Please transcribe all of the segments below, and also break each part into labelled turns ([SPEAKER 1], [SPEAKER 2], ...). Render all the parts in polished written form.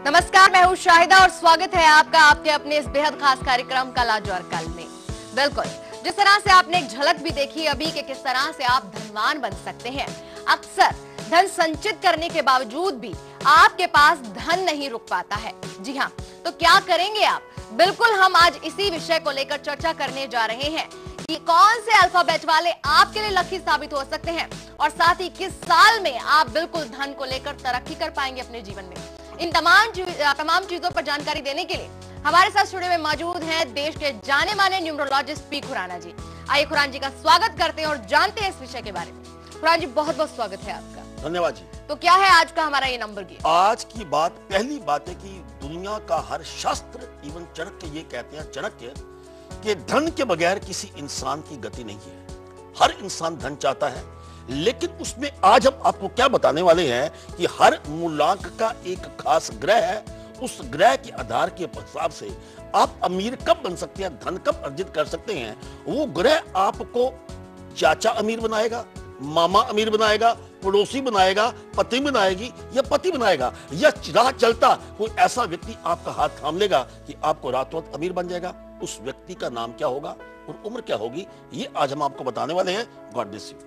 [SPEAKER 1] नमस्कार, मैं हूँ शाहिदा और स्वागत है आपका आपके अपने इस बेहद खास कार्यक्रम कल आज और कल में। बिल्कुल जिस तरह से आपने एक झलक भी देखी अभी कि किस तरह से आप धनवान बन सकते हैं। अक्सर धन संचित करने के बावजूद भी आपके पास धन नहीं रुक पाता है। जी हाँ, तो क्या करेंगे आप? बिल्कुल हम आज इसी विषय को लेकर चर्चा करने जा रहे हैं कि कौन से अल्फाबेट वाले आपके लिए लकी साबित हो सकते हैं और साथ ही किस साल में आप बिल्कुल धन को लेकर तरक्की कर पाएंगे अपने जीवन में। इन तमाम चीजों पर जानकारी देने के लिए हमारे साथ स्टूडियो में मौजूद हैं देश के जाने माने न्यूमरोलॉजिस्ट पी खुराना जी। आइए खुराना जी का स्वागत करते हैं और जानते हैं इस विषय के बारे में। खुराना जी, बहुत बहुत स्वागत है आपका।
[SPEAKER 2] धन्यवाद जी।
[SPEAKER 1] तो क्या है आज का हमारा ये नंबर गेम?
[SPEAKER 2] आज की बात, पहली बात है कि दुनिया का हर शास्त्र, इवन चाणक्य ये कहते हैं, चाणक्य कि धन के बगैर किसी इंसान की गति नहीं है। हर इंसान धन चाहता है, लेकिन उसमें आज हम आपको क्या बताने वाले हैं कि हर मूलांक का एक खास ग्रह है। उस ग्रह के आधार के हिसाब से आप अमीर कब बन सकते हैं, धन कब अर्जित कर सकते हैं। वो ग्रह आपको चाचा अमीर बनाएगा, मामा अमीर बनाएगा, पड़ोसी बनाएगा, पति बनाएगी या पति बनाएगा, या राह चलता कोई ऐसा व्यक्ति आपका हाथ थाम लेगा कि आपको रातों रात अमीर बन जाएगा। उस व्यक्ति का नाम क्या होगा और उम्र क्या होगी, ये आज हम आपको बताने वाले हैं। God bless you.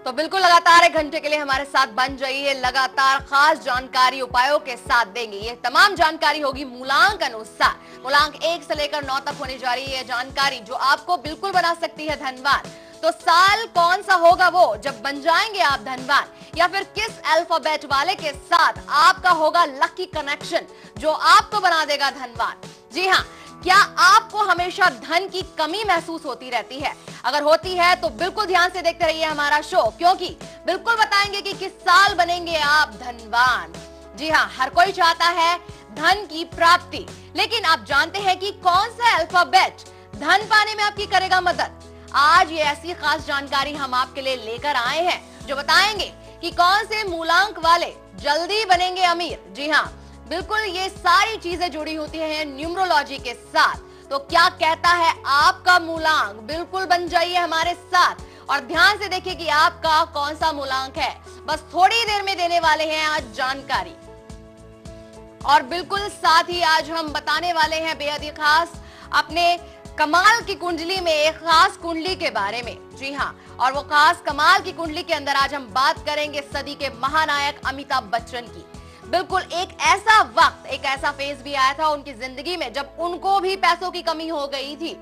[SPEAKER 1] तो बिल्कुल लगातार 1 घंटे के लिए हमारे साथ बन जाइए, लगातार खास जानकारी उपायों के साथ देंगे। ये तमाम जानकारी होगी मूलांक अनुसार। मूलांक 1 से लेकर 9 तक होने जा रही है जानकारी जो आपको बिल्कुल बना सकती है धनवान। तो साल कौन सा होगा वो जब बन जाएंगे आप धनवान, या फिर किस अल्फाबेट वाले के साथ आपका होगा लकी कनेक्शन जो आपको बना देगा धनवान। जी हाँ, क्या आपको हमेशा धन की कमी महसूस होती रहती है? अगर होती है तो बिल्कुल ध्यान से देखते रहिए हमारा शो, क्योंकि बिल्कुल बताएंगे कि किस साल बनेंगे आप धनवान। जी हाँ, हर कोई चाहता है धन की प्राप्ति, लेकिन आप जानते हैं कि कौन सा अल्फाबेट धन पाने में आपकी करेगा मदद? आज ये ऐसी खास जानकारी हम आपके लिए लेकर आए हैं जो बताएंगे कि कौन से मूलांक वाले जल्दी बनेंगे अमीर। जी हाँ, बिल्कुल ये सारी चीजें जुड़ी होती हैं न्यूमरोलॉजी के साथ। तो क्या कहता है आपका मूलांक? बिल्कुल बन जाइए हमारे साथ और ध्यान से देखिए कि आपका कौन सा मूलांक है। बस थोड़ी देर में देने वाले हैं आज जानकारी, और बिल्कुल साथ ही आज हम बताने वाले हैं बेहद ही खास अपने कमाल की कुंडली में एक खास कुंडली के बारे में। जी हाँ, और वो खास कमाल की कुंडली के अंदर आज हम बात करेंगे सदी के महानायक अमिताभ बच्चन की। बिल्कुल एक ऐसा वक्त, एक ऐसा फेज भी आया था उनकी जिंदगी में जब उनको भी पैसों की कमी हो गई थी।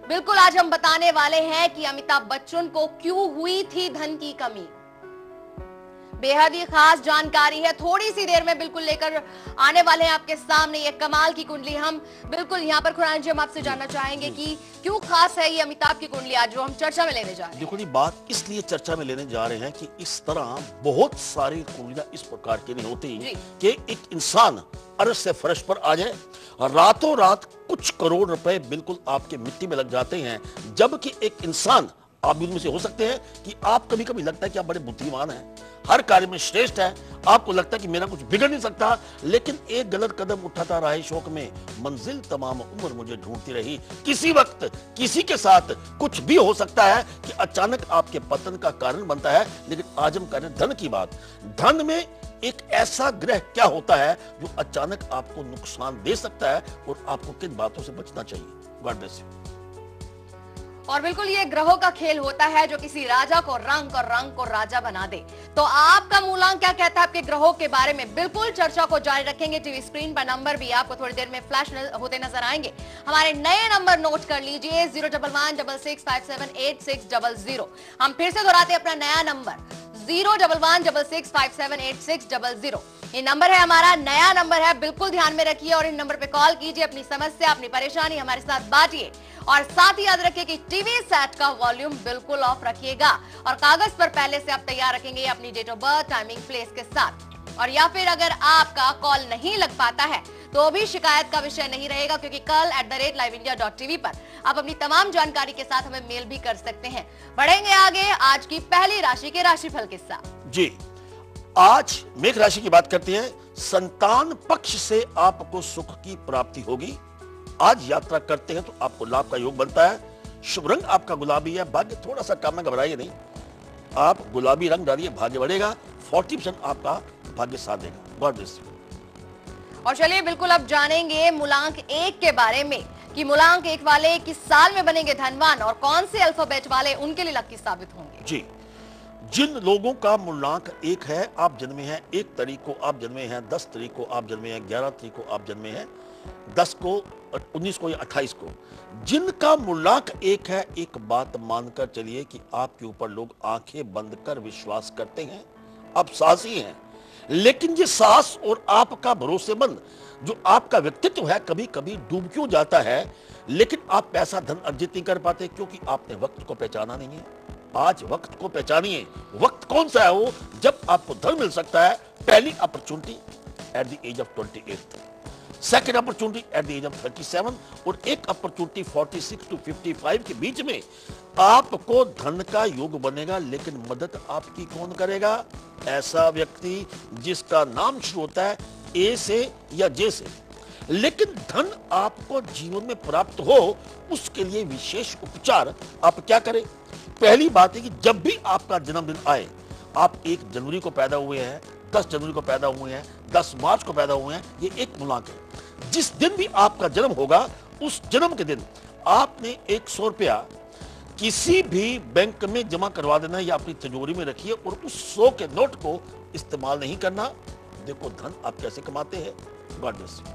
[SPEAKER 1] बिल्कुल आज हम बताने वाले हैं कि अमिताभ बच्चन को क्यों हुई थी धन की कमी। बेहद ही खास जानकारी है, थोड़ी सी देर में बिल्कुल लेकर आने वाले हैं आपके सामने ये कमाल की कुंडली। हम बिल्कुल यहाँ पर खुराना जी हम आपसे जानना चाहेंगे कि क्यों खास है ये अमिताभ की कुंडली आज जो हम चर्चा में लेने जा रहे हैं।
[SPEAKER 2] देखो जी, बात इसलिए चर्चा में लेने जा रहे हैं कि इस तरह बहुत सारी कुंडलियां इस प्रकार की नहीं होती कि एक इंसान अर्श से फर्श पर आ जाए और रातों रात कुछ करोड़ रुपए बिल्कुल आपके मिट्टी में लग जाते हैं। जबकि एक इंसान, आप भी उनमें से हो सकते हैं कि आप कभी कभी लगता है कि आप बड़े बुद्धिमान हैं, हर कार्य में श्रेष्ठ है, आपको लगता है कि मेरा कुछ बिगड़ नहीं सकता, लेकिन एक गलत कदम उठाता रहा शौक में, मंजिल तमाम उम्र मुझे ढूंढती रही। किसी वक्त किसी के साथ कुछ भी हो सकता है कि अचानक आपके पतन का कारण बनता है। लेकिन आज हम करें धन की बात। धन में एक ऐसा ग्रह क्या होता है जो अचानक आपको नुकसान दे सकता है और आपको किन बातों से बचना चाहिए। God bless you.
[SPEAKER 1] और बिल्कुल ये ग्रहों का खेल होता है जो किसी राजा को रंग और रंग को राजा बना दे। तो आपका मूलांक क्या कहता है आपके ग्रहों के बारे में? बिल्कुल चर्चा को जारी रखेंगे। टीवी स्क्रीन पर नंबर भी आपको थोड़ी देर में फ्लैश होते नजर आएंगे। हमारे नए नंबर नोट कर लीजिए 01166578600। हम फिर से दोहराते हैं अपना नया नंबर 01166578600। ये नंबर है हमारा, नया नंबर है, बिल्कुल ध्यान में रखिए और इन नंबर पे कॉल कीजिए, अपनी समस्या, अपनी परेशानी हमारे साथ बांटिए। और साथ ही याद रखिए कि टीवी सेट का वॉल्यूम बिल्कुल ऑफ रखिएगा और कागज पर पहले से आप तैयार रखेंगे अपनी date of birth, timing, place के साथ। और या फिर अगर आपका कॉल नहीं लग पाता है तो भी शिकायत का विषय नहीं रहेगा, क्योंकि कल @liveindia.tv पर आप अपनी तमाम जानकारी के साथ हमें मेल भी कर सकते हैं। बढ़ेंगे आगे आज की पहली राशि के राशिफल के साथ।
[SPEAKER 2] जी, आज मेष राशि की बात करते हैं। संतान पक्ष से आपको सुख की प्राप्ति होगी। आज यात्रा करते हैं तो आपको लाभ का योग बनता है। शुभ रंग आपका गुलाबी है। भाग्य थोड़ा सा कम है, घबराइए नहीं, आप गुलाबी रंग डालिए, भाग्य बढ़ेगा। 40% आपका भाग्य साथ देगा। God bless you.
[SPEAKER 1] और चलिए बिल्कुल अब जानेंगे मूलांक 1 के बारे में कि मूलांक 1 वाले किस साल में बनेंगे धनवान और कौन से अल्फाबेट वाले उनके लिए लकी साबित होंगे।
[SPEAKER 2] जी, जिन लोगों का मूलांक 1 है, आप जन्मे हैं 1 तारीख को, आप जन्मे हैं 10 तारीख को, आप जन्मे हैं 11 तारीख को, आप जन्मे हैं 10 को, 19 को या 28 को, जिनका मूलांक 1 है, एक बात मानकर चलिए कि आपके ऊपर लोग आंखें बंद कर विश्वास करते हैं, आप साहसी हैं। लेकिन ये साहस और आपका भरोसेमंद जो आपका व्यक्तित्व है कभी कभी डूब क्यों जाता है, लेकिन आप पैसा धन अर्जित नहीं कर पाते क्योंकि आपने वक्त को पहचाना नहीं है। आज वक्त को पहचानिए। वक्त कौन सा है वो जब आपको धन मिल सकता है। पहली opportunity at the age of 28, second opportunity at the age of 37 और एक अपॉर्चुनिटी 46 टू 55 के बीच में आपको धन का योग बनेगा। लेकिन मदद आपकी कौन करेगा? ऐसा व्यक्ति जिसका नाम शुरू होता है ए से या जे से। लेकिन धन आपको जीवन में प्राप्त हो उसके लिए विशेष उपचार आप क्या करें? पहली बात है कि जब भी आपका जन्मदिन आए, आप 1 जनवरी को पैदा हुए हैं, 10 जनवरी को पैदा हुए हैं, 10 मार्च को पैदा हुए हैं, ये एक मूलांक है। जिस दिन भी आपका जन्म होगा उस जन्म के दिन आपने 100 रुपया किसी भी बैंक में जमा करवा देना या अपनी तिजोरी में रखिए और उस 100 के नोट को इस्तेमाल नहीं करना। देखो धन आप कैसे कमाते हैं। God bless you.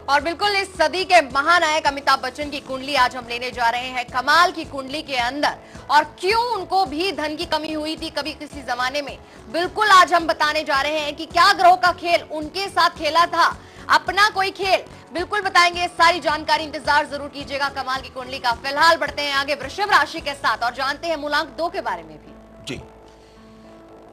[SPEAKER 1] और बिल्कुल इस सदी के महानायक अमिताभ बच्चन की कुंडली आज हम लेने जा रहे हैं कमाल की कुंडली के अंदर, और क्यों उनको भी धन की कमी हुई थी कभी किसी जमाने में। बिल्कुल आज हम बताने जा रहे हैं कि क्या ग्रहों का खेल उनके साथ खेला था, अपना कोई खेल। बिल्कुल बताएंगे सारी जानकारी, इंतजार जरूर कीजिएगा कमाल की कुंडली का। फिलहाल बढ़ते हैं आगे वृषभ राशि के साथ और जानते हैं मूलांक 2 के बारे में भी।
[SPEAKER 2] जी,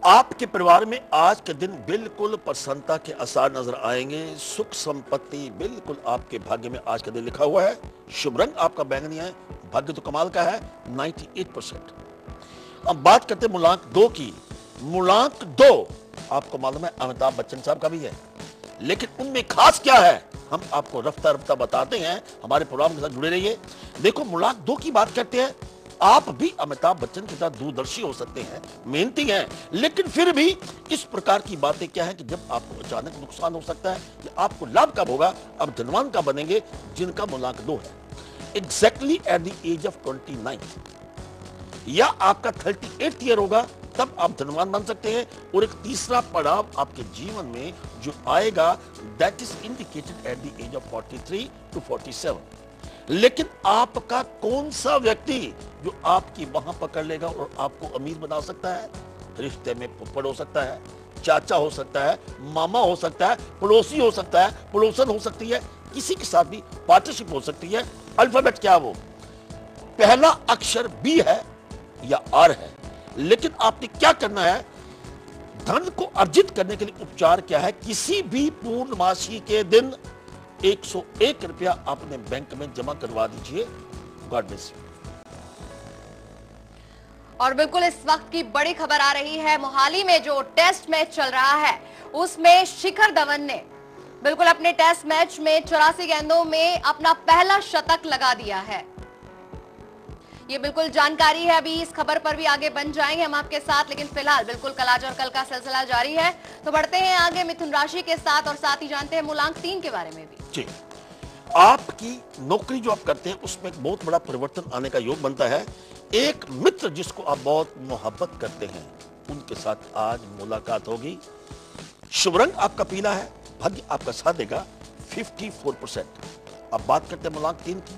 [SPEAKER 2] आपके परिवार में आज के दिन बिल्कुल प्रसन्नता के आसार नजर आएंगे। सुख संपत्ति बिल्कुल आपके भाग्य में आज के दिन लिखा हुआ है। शुभ रंग आपका बैंगनी है। भाग्य तो कमाल का है 98%। अब बात करते हैं मूलांक 2 की। मूलांक 2 आपको मालूम है अमिताभ बच्चन साहब का भी है, लेकिन उनमें खास क्या है हम आपको रफ्ता रफ्ता बताते हैं। हमारे प्रोग्राम के साथ जुड़े रहिए। देखो मूलांक 2 की बात करते हैं। आप भी अमिताभ बच्चन के साथ दूरदर्शी हो सकते हैं, मेहनती हैं, लेकिन फिर भी इस प्रकार की बातें क्या है कि जब आपको अचानक नुकसान हो सकता है कि आपको लाभ कब होगा, अब धनवान का बनेंगे जिनका मूलांक 2 है। Exactly at the age of 29 या आपका 38 ईयर होगा तब आप धनवान बन सकते हैं। और एक तीसरा पड़ाव आपके जीवन में जो आएगा that is indicated at the age of 43 to 47। लेकिन आपका कौन सा व्यक्ति जो आपकी बाह पकड़ लेगा और आपको अमीर बना सकता है? रिश्ते में फुफ्फड़ हो सकता है, चाचा हो सकता है, मामा हो सकता है, पड़ोसी हो सकता है, पड़ोसन हो सकती है, किसी के साथ भी पार्टनरशिप हो सकती है। अल्फाबेट क्या वो? पहला अक्षर बी है या आर है। लेकिन आपने क्या करना है? धन को अर्जित करने के लिए उपचार क्या है? किसी भी पूर्णमासी के दिन 101 रुपया अपने बैंक में जमा करवा दीजिए। God bless you.
[SPEAKER 1] और बिल्कुल इस वक्त की बड़ी खबर आ रही है, मोहाली में जो टेस्ट मैच चल रहा है उसमें शिखर धवन ने बिल्कुल अपने टेस्ट मैच में 84 गेंदों में अपना पहला शतक लगा दिया है। ये बिल्कुल जानकारी है, अभी इस खबर पर भी आगे बन जाएंगे हम आपके साथ, लेकिन फिलहाल बिल्कुल कल आज और कल का सिलसिला जारी है। तो बढ़ते हैं आगे मिथुन राशि के साथ और साथ ही जानते हैं मूलांक 3 के बारे में भी।
[SPEAKER 2] जी, आपकी नौकरी जो आप करते हैं उसमें एक बहुत बड़ा परिवर्तन आने का योग बनता है। एक मित्र जिसको आप बहुत मोहब्बत करते हैं उनके साथ आज मुलाकात होगी। शुभ रंग आपका पीला है। भाग्य आपका साथ देगा 54%। अब बात करते हैं मूलांक 3 की।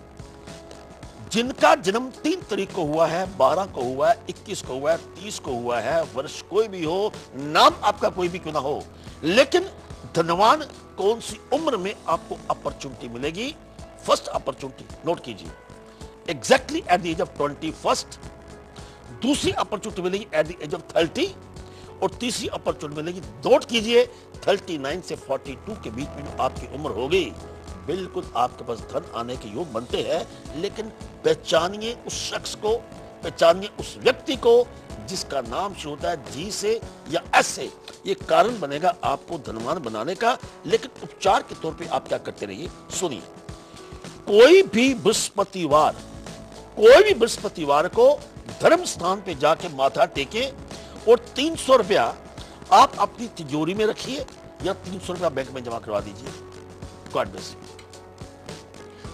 [SPEAKER 2] जिनका जन्म 3 तारीख को हुआ है, 12 को हुआ है, 21 को हुआ है, 30 को हुआ है, वर्ष कोई भी हो, नाम आपका कोई भी क्यों ना हो, लेकिन धनवान कौन सी उम्र में आपको अपॉर्चुनिटी मिलेगी? फर्स्ट अपॉर्चुनिटी नोट कीजिए exactly at the age of 21। दूसरी अपॉर्चुनिटी मिलेगी एट द एज ऑफ 30 और तीसरी अपॉर्चुनिटी मिलेगी, नोट कीजिए, 39 से 42 के बीच में जो आपकी उम्र होगी। बिल्कुल आपके पास धन आने के योग बनते हैं, लेकिन पहचानिए उस शख्स को, पहचानिए उस व्यक्ति को जिसका नाम शुरू होता है जी से या एस से। ये कारण बनेगा आपको धनवान बनाने का। लेकिन उपचार के तौर पे आप क्या करते रहिए, सुनिए। कोई भी बृहस्पतिवार को धर्म स्थान पे जाके माथा टेके और 300 रुपया आप अपनी तिजोरी में रखिए या 300 रुपया बैंक में जमा करवा दीजिए। God bless you.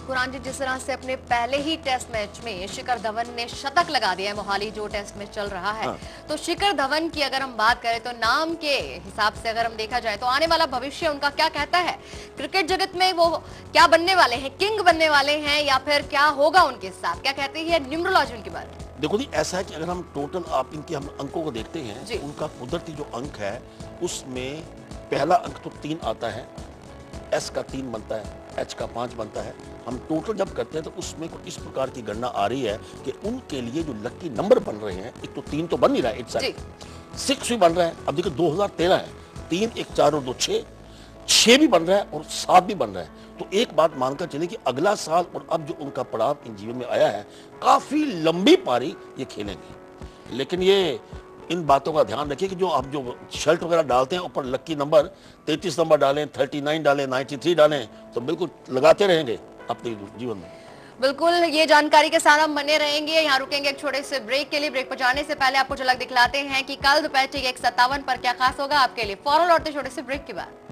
[SPEAKER 1] Quran ji, जिस तरह से अपने पहले ही टेस्ट मैच में शिखर धवन ने शतक लगा दिया है, मोहाली जो टेस्ट मैच चल रहा है, तो शिखर धवन की अगर हम बात करें तो नाम के हिसाब से अगर हम देखा जाए तो आने वाला भविष्य उनका क्या कहता है? क्रिकेट जगत में वो क्या बनने वाले हैं? किंग बनने वाले हैं या फिर क्या होगा उनके साथ? क्या कहते हैं न्यूमरोलॉजी उनके बारे में?
[SPEAKER 2] देखो जी, ऐसा है कि अगर हम टोटल आप इनके हम अंकों को देखते हैं, उनका कुदरती जो अंक है उसमें पहला अंक तो 3 आता है, एस का 3 बनता है, एच का 5 बनता है। हम टोटल जब करते हैं तो उसमें कुछ इस प्रकार की गणना आ रही है कि उनके लिए जो लकी नंबर बन रहे हैं, एक तो 3 तो बन नहीं रहा है, 6 भी बन रहा है। अब देखिए 2013 है, 3 1 4 और 2 6 भी बन रहा है और 7 भी बन रहा है। तो एक बात मानकर चले कि अगला साल और अब जो उनका पड़ाव इन जीवन में आया है, काफी लंबी पारी ये खेलेंगे। लेकिन ये इन बातों का ध्यान रखिए कि जो आप जो शर्ट वगैरह डालते हैं ऊपर लकी नंबर 33 नंबर डालें, 39 डालें, 93 डालें, तो बिल्कुल लगाते रहेंगे अपने जीवन में।
[SPEAKER 1] बिल्कुल, ये जानकारी के साथ हम बने रहेंगे। यहाँ रुकेंगे एक छोटे से ब्रेक के लिए। ब्रेक पर जाने से पहले आपको झलक दिखलाते हैं कि कल दोपहर ठीक 1:57 पर क्या खास होगा आपके लिए। फौरन लौटते छोटे से ब्रेक के बाद।